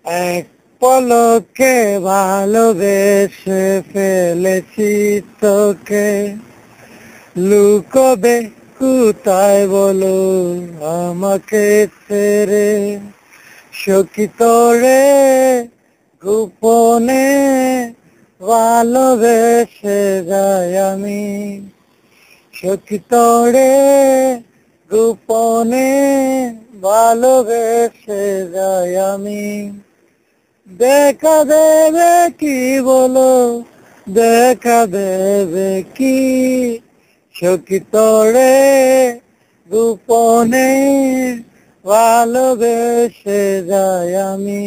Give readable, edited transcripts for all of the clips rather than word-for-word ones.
এক পলকে ভালোবেসে ফেলেছি তোকে, লুকোবে কোথায় বলো আমাকে ছেড়ে। সখী তোরে গোপনে ভালোবেসে যাই আমি, সখী তোরে গোপনে ভালোবেসে যাই আমি। দেখা দেবে কি বলো, দেখা দেবে কি, সখী তোরে গোপনে ভালোবেসে যাই আমি।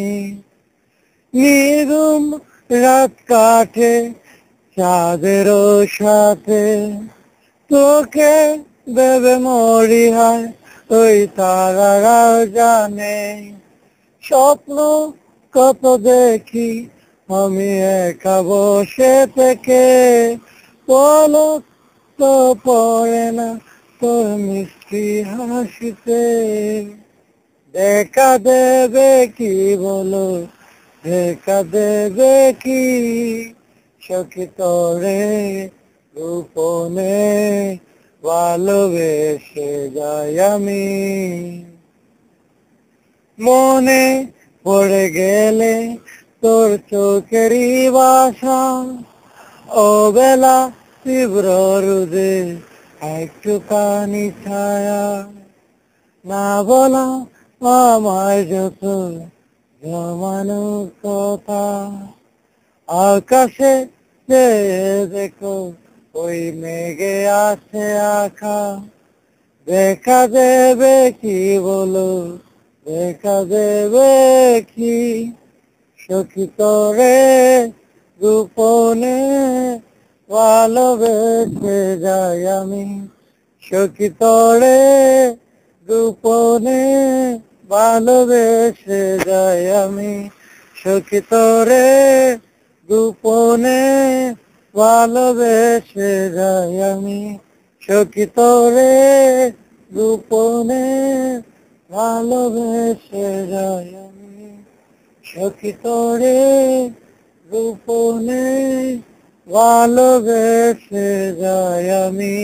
নির্ঘুম রাত কাটে চাঁদেরও সাথে, তোকে ভেবে মরি হায় ওই তারারাও জানে। স্বপ্ন কত দেখি আমি একা বসে থেকে, পলক তো পড়ে না তোর মিষ্টি হাসিতে। দেখা দেবে কি বলো, দেখা দেবে কি, সখী তোরে গোপনে ভালোবেসে যাই আমি। মনে পড়ে গেলে তোর চোখেরই বাসা, ও বেলা তীব্র রোদে একটুখানি ছায়া, না বলা আমায় যত জমানো কথা। আকাশে চেয়ে দেখো ওই মেঘে আছে আঁকা, দেখা দেবে কি বলো, দেখা দেবে কি, সখী তোরে গোপনে ভালোবেসে যাই আমি, সখী তোরে গোপনে ভালোবেসে যাই আমি, সখী তোরে গোপনে ভালোবেসে যাই আমি, সখী তোরে গোপনে ভালোবেসে যাই আমি, সখী তোরে গোপনে ভালোবেসে যাই আমি।